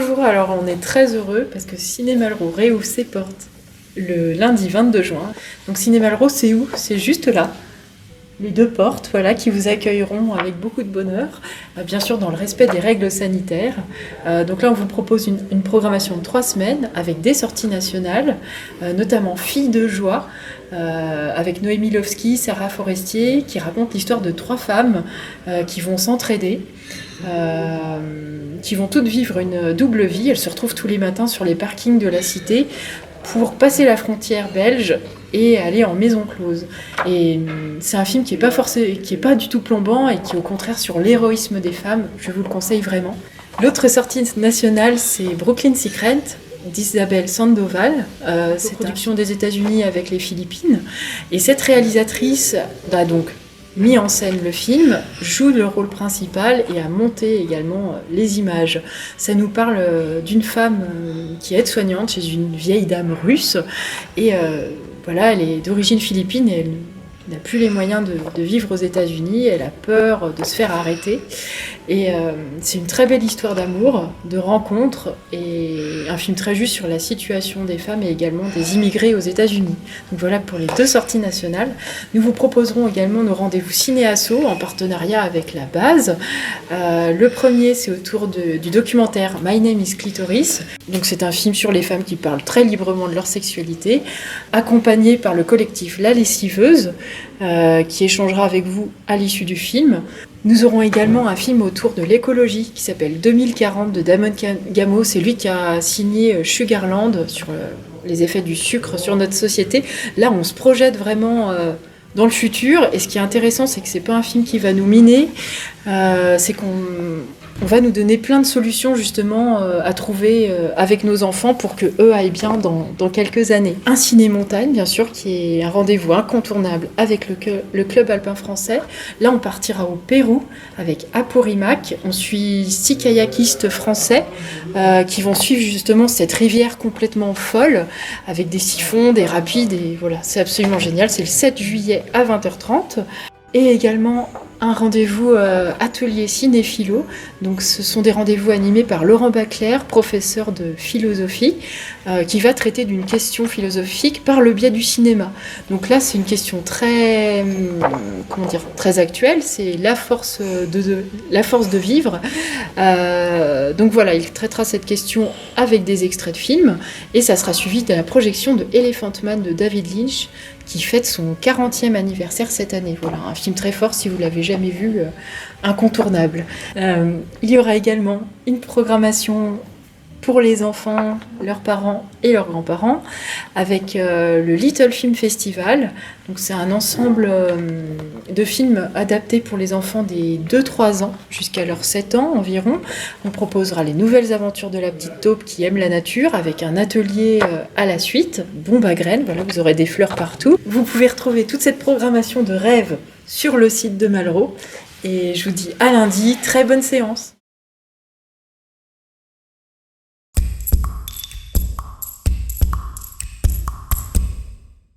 Bonjour, alors on est très heureux parce que Ciné Malraux réouvre ses portes le lundi 22 juin. Donc Ciné Malraux, c'est où? C'est juste là. Les deux portes, voilà, qui vous accueilleront avec beaucoup de bonheur, bien sûr dans le respect des règles sanitaires. Donc là, on vous propose une programmation de 3 semaines avec des sorties nationales, notamment Filles de joie, avec Noémie Lovski, Sarah Forestier, qui raconte l'histoire de 3 femmes qui vont s'entraider. Qui vont toutes vivre une double vie. Elles se retrouvent tous les matins sur les parkings de la cité pour passer la frontière belge et aller en maison close. Et c'est un film qui est pas du tout plombant et qui est au contraire sur l'héroïsme des femmes. Je vous le conseille vraiment. L'autre sortie nationale, c'est Brooklyn Secret d'Isabelle Sandoval. C'est une production des États-Unis avec les Philippines. Et cette réalisatrice a donc mis en scène le film, joue le rôle principal et a monté également les images. Ça nous parle d'une femme qui est aide-soignante chez une vieille dame russe et voilà, elle est d'origine philippine et elle n'a plus les moyens de vivre aux États-Unis, elle a peur de se faire arrêter. Et c'est une très belle histoire d'amour, de rencontre, et un film très juste sur la situation des femmes et également des immigrés aux États-Unis. Donc voilà pour les 2 sorties nationales. Nous vous proposerons également nos rendez-vous ciné-asso en partenariat avec la base. Le premier, c'est autour du documentaire My Name is Clitoris. Donc c'est un film sur les femmes qui parlent très librement de leur sexualité, accompagné par le collectif La Lessiveuse, qui échangera avec vous à l'issue du film. Nous aurons également un film autour de l'écologie qui s'appelle 2040 de Damon Gameau. C'est lui qui a signé Sugarland sur les effets du sucre sur notre société. Là, on se projette vraiment dans le futur. Et ce qui est intéressant, c'est que c'est pas un film qui va nous miner. C'est qu'on va nous donner plein de solutions justement à trouver avec nos enfants pour que eux aillent bien dans quelques années. Un ciné-montagne, bien sûr, qui est un rendez-vous incontournable avec le Club Alpin Français. Là, on partira au Pérou avec Apurimac. On suit 6 kayakistes français qui vont suivre justement cette rivière complètement folle avec des siphons, des rapides. Et voilà, c'est absolument génial. C'est le 7 juillet à 20h30. Et également un rendez-vous atelier cinéphilo. Donc ce sont des rendez-vous animés par Laurent Baclair, professeur de philosophie, qui va traiter d'une question philosophique par le biais du cinéma. Donc là, c'est une question très actuelle, c'est la force de vivre. Donc voilà, il traitera cette question avec des extraits de films, et ça sera suivi de la projection de Elephant Man de David Lynch, qui fête son 40e anniversaire cette année. Voilà, un film très fort si vous l'avez jamais vu, incontournable. Il y aura également une programmation pour les enfants, leurs parents et leurs grands-parents, avec le Little Film Festival. Donc c'est un ensemble de films adaptés pour les enfants des 2-3 ans jusqu'à leurs 7 ans environ. On proposera les nouvelles aventures de la petite taupe qui aime la nature, avec un atelier à la suite, bombe à graines, voilà, vous aurez des fleurs partout. Vous pouvez retrouver toute cette programmation de rêve sur le site de Malraux. Et je vous dis à lundi, très bonne séance.